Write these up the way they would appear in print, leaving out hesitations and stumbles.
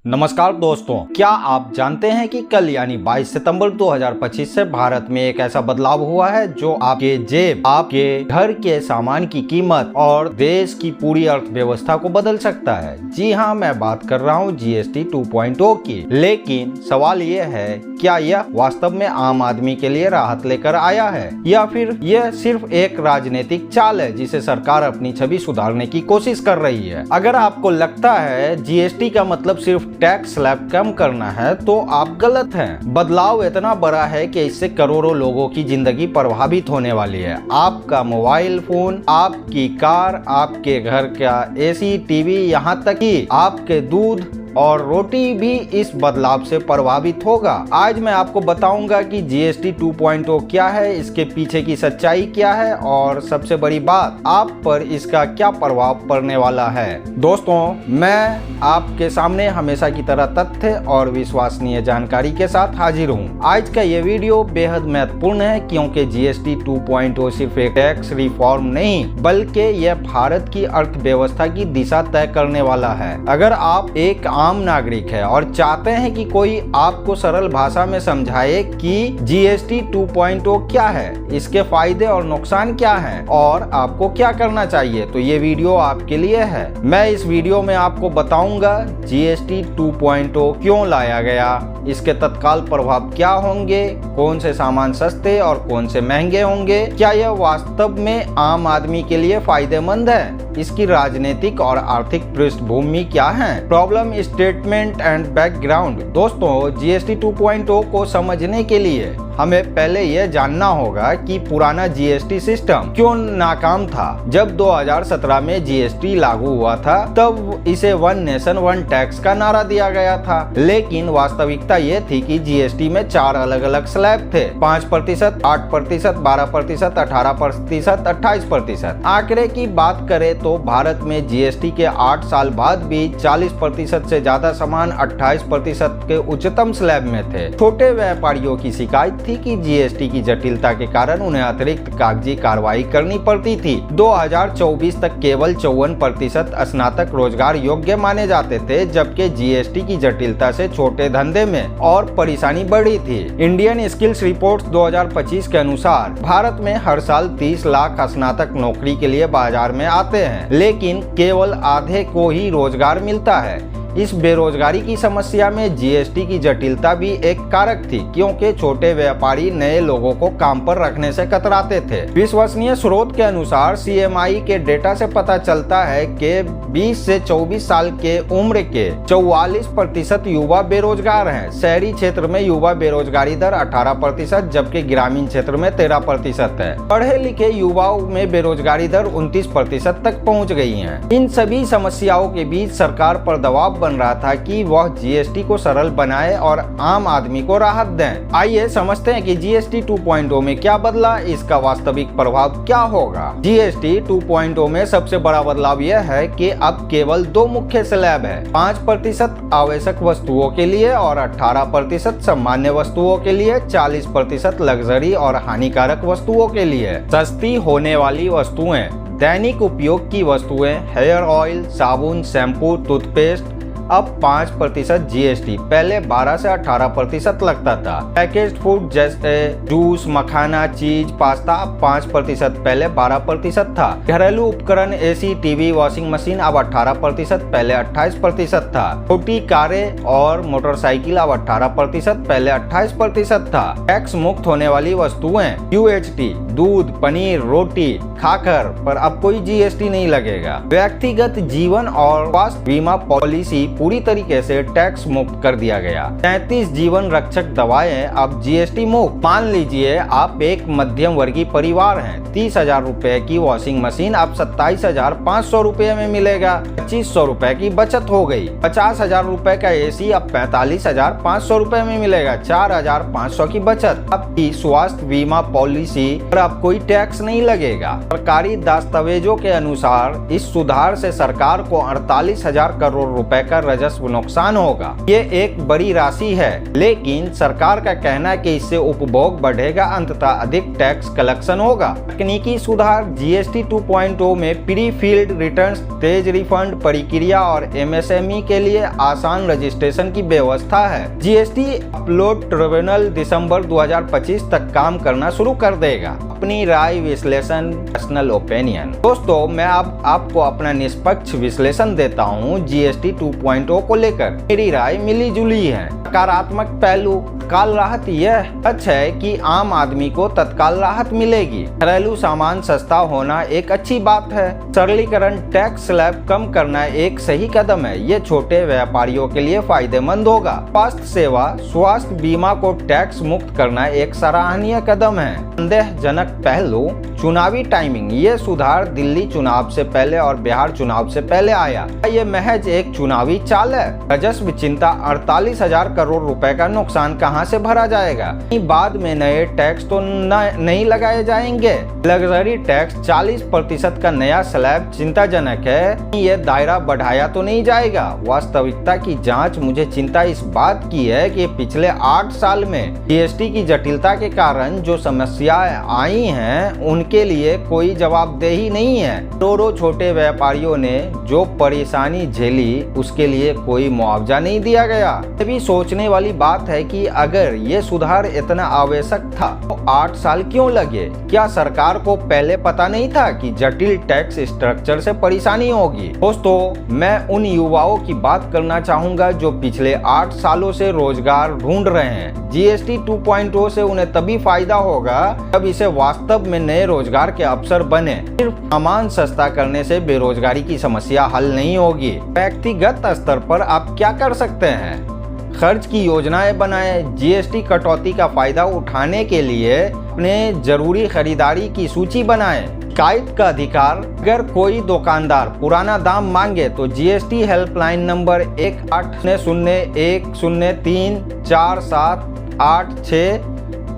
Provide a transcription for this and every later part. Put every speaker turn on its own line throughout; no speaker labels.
नमस्कार दोस्तों, क्या आप जानते हैं कि कल यानी 22 सितंबर 2025 से भारत में एक ऐसा बदलाव हुआ है जो आपके जेब, आपके घर के सामान की कीमत और देश की पूरी अर्थव्यवस्था को बदल सकता है। जी हाँ, मैं बात कर रहा हूँ जीएसटी 2.0 की। लेकिन सवाल ये है, क्या यह वास्तव में आम आदमी के लिए राहत लेकर आया है या फिर यह सिर्फ एक राजनीतिक चाल है जिसे सरकार अपनी छवि सुधारने की कोशिश कर रही है? अगर आपको लगता है जीएसटी का मतलब सिर्फ टैक्स स्लैब कम करना है तो आप गलत हैं। बदलाव इतना बड़ा है कि इससे करोड़ों लोगों की जिंदगी प्रभावित होने वाली है। आपका मोबाइल फोन, आपकी कार, आपके घर का एसी, टीवी, यहाँ तक कि आपके दूध और रोटी भी इस बदलाव से प्रभावित होगा। आज मैं आपको बताऊंगा कि जीएसटी 2.0 क्या है, इसके पीछे की सच्चाई क्या है और सबसे बड़ी बात, आप पर इसका क्या प्रभाव पड़ने वाला है। दोस्तों, मैं आपके सामने हमेशा की तरह तथ्य और विश्वसनीय जानकारी के साथ हाजिर हूँ। आज का ये वीडियो बेहद महत्वपूर्ण है क्योंकि जीएसटी 2.0 सिर्फ एक टैक्स रिफॉर्म नहीं बल्कि यह भारत की अर्थव्यवस्था की दिशा तय करने वाला है। अगर आप एक आम नागरिक है और चाहते हैं कि कोई आपको सरल भाषा में समझाए कि जीएसटी 2.0 क्या है, इसके फायदे और नुकसान क्या हैं और आपको क्या करना चाहिए, तो ये वीडियो आपके लिए है। मैं इस वीडियो में आपको बताऊंगा जीएसटी 2.0 क्यों लाया गया, इसके तत्काल प्रभाव क्या होंगे, कौन से सामान सस्ते और कौन से महंगे होंगे, क्या यह वास्तव में आम आदमी के लिए फायदेमंद है, इसकी राजनीतिक और आर्थिक पृष्ठभूमि क्या है, प्रॉब्लम स्टेटमेंट एंड बैकग्राउंड। दोस्तों, जीएसटी 2.0 को समझने के लिए हमें पहले यह जानना होगा कि पुराना जीएसटी सिस्टम क्यों नाकाम था। जब 2017 में जीएसटी लागू हुआ था तब इसे वन नेशन वन टैक्स का नारा दिया गया था, लेकिन वास्तविकता ये थी कि जीएसटी में 4 अलग अलग स्लैब थे, 5%, 8%, 12%, 18%, 28%। आंकड़े की बात करें तो भारत में जीएसटी के 8 साल बाद भी 40% से ज्यादा सामान 28% के उच्चतम स्लैब में थे। छोटे व्यापारियों की शिकायत थी कि जीएसटी की जटिलता के कारण उन्हें अतिरिक्त कागजी कार्रवाई करनी पड़ती थी। 2024 तक केवल 54% स्नातक रोजगार योग्य माने जाते थे, जबकि जीएसटी की जटिलता से छोटे धंधे में और परेशानी बढ़ी थी। इंडियन स्किल्स रिपोर्ट 2025 के अनुसार भारत में हर साल 30 लाख स्नातक नौकरी के लिए बाजार में आते हैं, लेकिन केवल आधे को ही रोजगार मिलता है। इस बेरोजगारी की समस्या में जीएसटी की जटिलता भी एक कारक थी, क्योंकि छोटे व्यापारी नए लोगों को काम पर रखने से कतराते थे। विश्वसनीय स्रोत के अनुसार सीएमआई के डेटा से पता चलता है कि 20 से 24 साल के उम्र के 44% युवा बेरोजगार हैं। शहरी क्षेत्र में युवा बेरोजगारी दर 18%, जबकि ग्रामीण क्षेत्र में 13% है। पढ़े लिखे युवाओं में बेरोजगारी दर 29% तक पहुँच गई है। इन सभी समस्याओं के बीच सरकार पर दबाव बन रहा था कि वह जीएसटी को सरल बनाए और आम आदमी को राहत दें। आइए समझते हैं कि जीएसटी 2.0 में क्या बदला, इसका वास्तविक प्रभाव क्या होगा। जीएसटी 2.0 में सबसे बड़ा बदलाव यह है कि अब केवल 2 मुख्य स्लैब है, 5% आवश्यक वस्तुओं के लिए और 18% सामान्य वस्तुओं के लिए, 40% लग्जरी और हानिकारक वस्तुओं के लिए। सस्ती होने वाली वस्तुएं, दैनिक उपयोग की वस्तुएं, हेयर ऑयल, साबुन, शैम्पू, टूथपेस्ट, अब 5% जीएसटी, पहले 12 से 18% लगता था। पैकेज्ड फूड जैसे जूस, मखाना, चीज, पास्ता अब 5%, पहले 12% था। घरेलू उपकरण, एसी, टीवी, वॉशिंग मशीन अब 18%, पहले 28% था। छोटी कारें और मोटरसाइकिल अब 18%, पहले 28% था। टैक्स मुक्त होने वाली वस्तुएं, यूएचटी, दूध, पनीर, रोटी, खाकर पर अब कोई जीएसटी नहीं लगेगा। व्यक्तिगत जीवन और स्वास्थ्य बीमा पॉलिसी पूरी तरीके से टैक्स मुक्त कर दिया गया। 33 जीवन रक्षक दवाएं अब जीएसटी मुक्त। मान लीजिए आप एक मध्यम वर्गीय परिवार हैं, 30,000 रुपए की वॉशिंग मशीन अब 27,500 रुपए में मिलेगा, 2500 रुपए की बचत हो गई। 50,000 रुपए का एसी अब 45,500 रुपए में मिलेगा, 4,500 की बचत। आपकी स्वास्थ्य बीमा पॉलिसी पर अब कोई टैक्स नहीं लगेगा। सरकारी दस्तावेजों के अनुसार इस सुधार से सरकार को 48,000 करोड़ रुपए का राजस्व नुकसान होगा। ये एक बड़ी राशि है, लेकिन सरकार का कहना है कि इससे उपभोग बढ़ेगा, अंततः अधिक टैक्स कलेक्शन होगा। तकनीकी सुधार जीएसटी 2.0 में प्री फील्ड रिटर्न्स, तेज रिफंड प्रक्रिया और एमएसएमई के लिए आसान रजिस्ट्रेशन की व्यवस्था है। जीएसटी अपलोड ट्रिब्यूनल दिसंबर 2025 तक काम करना शुरू कर देगा। अपनी राय, विश्लेषण, पर्सनल ओपिनियन। दोस्तों, मैं आपको अपना निष्पक्ष विश्लेषण देता हूँ जीएसटी 2.0 को लेकर। मेरी राय मिली जुली है। सकारात्मक पहलू, तत्काल राहत। यह सच है कि आम आदमी को तत्काल राहत मिलेगी। घरेलू सामान सस्ता होना एक अच्छी बात है। सरलीकरण, टैक्स स्लैब कम करना एक सही कदम है। ये छोटे व्यापारियों के लिए फायदेमंद होगा। स्वास्थ्य सेवा, स्वास्थ्य बीमा को टैक्स मुक्त करना एक सराहनीय कदम है। संदेहजनक पहलू, चुनावी टाइमिंग। ये सुधार दिल्ली चुनाव से पहले और बिहार चुनाव से पहले आया। ये महज एक चुनावी चाल है। राजस्व चिंता, 48,000 करोड़ रुपए का नुकसान कहां से भरा जाएगा? बाद में नए टैक्स तो नहीं लगाए जाएंगे। लग्जरी टैक्स 40% का नया स्लैब चिंताजनक है। ये दायरा बढ़ाया तो नहीं जाएगा। वास्तविकता की जांच, मुझे चिंता इस बात की है कि पिछले 8 साल में जीएसटी की जटिलता के कारण जो समस्याएं आई हैं, उनके लिए कोई जवाबदेही नहीं है। करोड़ों छोटे व्यापारियों ने जो परेशानी झेली, उसके लिए कोई मुआवजा नहीं दिया गया। ये भी सोचने वाली बात है कि अगर ये सुधार इतना आवश्यक था तो 8 साल क्यों लगे? क्या सरकार को पहले पता नहीं था कि जटिल टैक्स स्ट्रक्चर से परेशानी होगी? दोस्तों, मैं उन युवाओं की बात करना चाहूंगा जो पिछले 8 सालों से रोजगार ढूंढ रहे हैं। जीएसटी 2.0 से उन्हें तभी फायदा होगा जब इसे वास्तव में नए रोजगार के अवसर बने। सिर्फ सामान सस्ता करने से बेरोजगारी की समस्या हल नहीं होगी। व्यक्तिगत स्तर पर आप क्या कर सकते हैं? खर्च की योजनाएं बनाएं। जीएसटी कटौती का फायदा उठाने के लिए अपने जरूरी खरीदारी की सूची बनाएं। शिकायत का अधिकार, अगर कोई दुकानदार पुराना दाम मांगे तो जीएसटी हेल्पलाइन नंबर 1800-103-4786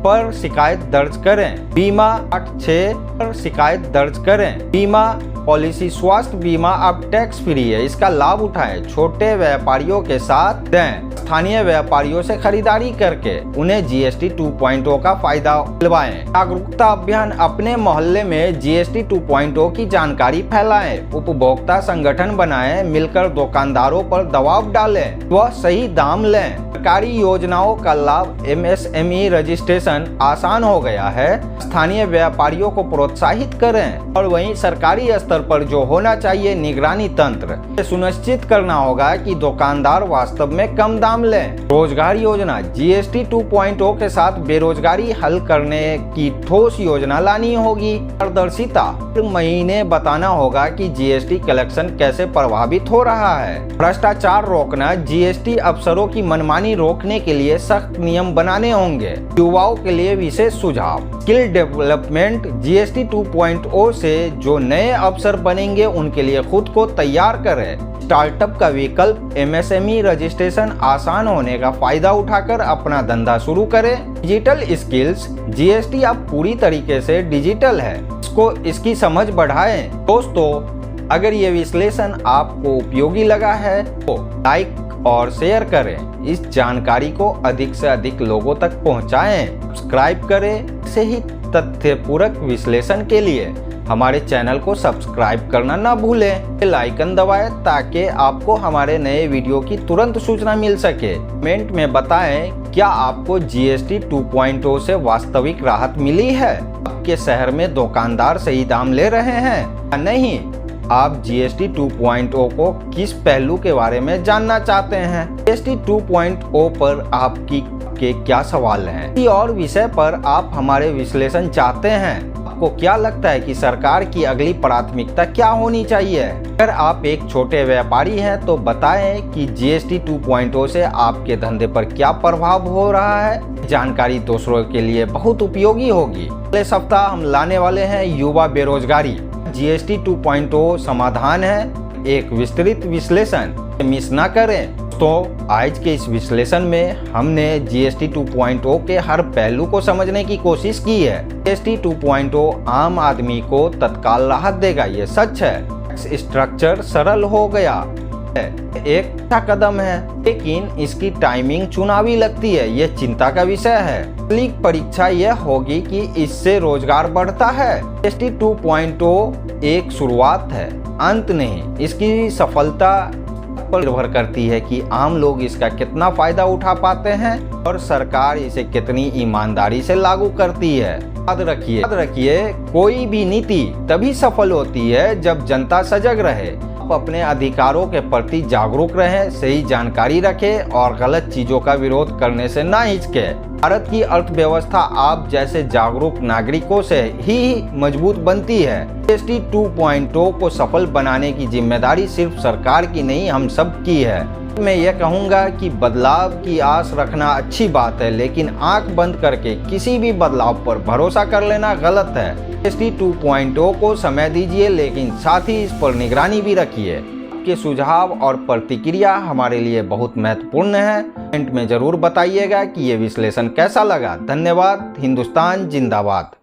पर शिकायत दर्ज करें। बीमा 86 पर शिकायत दर्ज करें। बीमा पॉलिसी, स्वास्थ्य बीमा अब टैक्स फ्री है, इसका लाभ उठाएं। छोटे व्यापारियों के साथ दें। स्थानीय व्यापारियों से खरीदारी करके उन्हें जीएसटी 2.0 का फायदा दिलवाएं। जागरूकता अभियान, अपने मोहल्ले में जीएसटी 2.0 की जानकारी फैलाएं। उपभोक्ता संगठन बनाएं, मिलकर दुकानदारों पर दबाव डालें, वह सही दाम लें। सरकारी योजनाओं का लाभ, एमएसएमई रजिस्ट्रेशन आसान हो गया है। स्थानीय व्यापारियों को प्रोत्साहित करें और वहीं सरकारी स्तर पर जो होना चाहिए, निगरानी तंत्र सुनिश्चित करना होगा कि दुकानदार वास्तव में कम दाम लें। रोजगार योजना, जीएसटी 2.0 के साथ बेरोजगारी हल करने की ठोस योजना लानी होगी। पारदर्शिता, हर महीने बताना होगा कि जीएसटी कलेक्शन कैसे प्रभावित हो रहा है। भ्रष्टाचार रोकना, जीएसटी अफसरों की मनमानी रोकने के लिए सख्त नियम बनाने होंगे। युवाओं के लिए विशेष सुझाव, स्किल डेवलपमेंट, जीएसटी 2.0 से जो नए अवसर बनेंगे उनके लिए खुद को तैयार करें। स्टार्टअप का विकल्प, एमएसएमई रजिस्ट्रेशन आसान होने का फायदा उठाकर अपना धंधा शुरू करें। डिजिटल स्किल्स, जीएसटी अब पूरी तरीके से डिजिटल है, इसकी समझ बढ़ाएं। दोस्तों, अगर ये विश्लेषण आपको उपयोगी लगा है तो लाइक और शेयर करें। इस जानकारी को अधिक से अधिक लोगों तक पहुंचाएं। सब्सक्राइब करें। ऐसे ही तथ्यपूरक विश्लेषण के लिए हमारे चैनल को सब्सक्राइब करना ना भूलें। बेल आइकन दबाएं ताकि आपको हमारे नए वीडियो की तुरंत सूचना मिल सके। कमेंट में बताएं, क्या आपको जीएसटी 2.0 से वास्तविक राहत मिली है? आपके शहर में दुकानदार सही दाम ले रहे हैं या नहीं? आप जीएसटी 2.0 को किस पहलू के बारे में जानना चाहते हैं? जीएसटी 2.0 पर आपके क्या सवाल हैं? किसी और विषय पर आप हमारे विश्लेषण चाहते हैं? आपको क्या लगता है कि सरकार की अगली प्राथमिकता क्या होनी चाहिए? अगर आप एक छोटे व्यापारी हैं तो बताएं कि जीएसटी 2.0 से आपके धंधे पर क्या प्रभाव हो रहा है। जानकारी दूसरों के लिए बहुत उपयोगी होगी। अगले सप्ताह हम लाने वाले हैं युवा बेरोजगारी। जीएसटी 2.0 समाधान है, एक विस्तृत विश्लेषण। मिस ना करें। तो आज के इस विश्लेषण में हमने जीएसटी 2.0 के हर पहलू को समझने की कोशिश की है। जीएसटी 2.0 आम आदमी को तत्काल राहत देगा, ये सच है। टैक्स स्ट्रक्चर सरल हो गया, एक अच्छा कदम है, लेकिन इसकी टाइमिंग चुनावी लगती है। ये चिंता का विषय है। अगली परीक्षा यह होगी कि इससे रोजगार बढ़ता है। GST 2.0 एक शुरुआत है, अंत नहीं। इसकी सफलता पर निर्भर करती है कि आम लोग इसका कितना फायदा उठा पाते हैं और सरकार इसे कितनी ईमानदारी से लागू करती है। याद रखिए, कोई भी नीति तभी सफल होती है जब जनता सजग रहे, अपने अधिकारों के प्रति जागरूक रहें, सही जानकारी रखें और गलत चीजों का विरोध करने से ना हिचके। भारत की अर्थव्यवस्था आप जैसे जागरूक नागरिकों से ही मजबूत बनती है। GST 2.0 को सफल बनाने की जिम्मेदारी सिर्फ सरकार की नहीं, हम सब की है। मैं ये कहूँगा कि बदलाव की आस रखना अच्छी बात है, लेकिन आंख बंद करके किसी भी बदलाव पर भरोसा कर लेना गलत है। GST 2.0 को समय दीजिए, लेकिन साथ ही इस पर निगरानी भी रखिए। आपके सुझाव और प्रतिक्रिया हमारे लिए बहुत महत्वपूर्ण है। कमेंट में जरूर बताइएगा कि ये विश्लेषण कैसा लगा। धन्यवाद। हिंदुस्तान जिंदाबाद।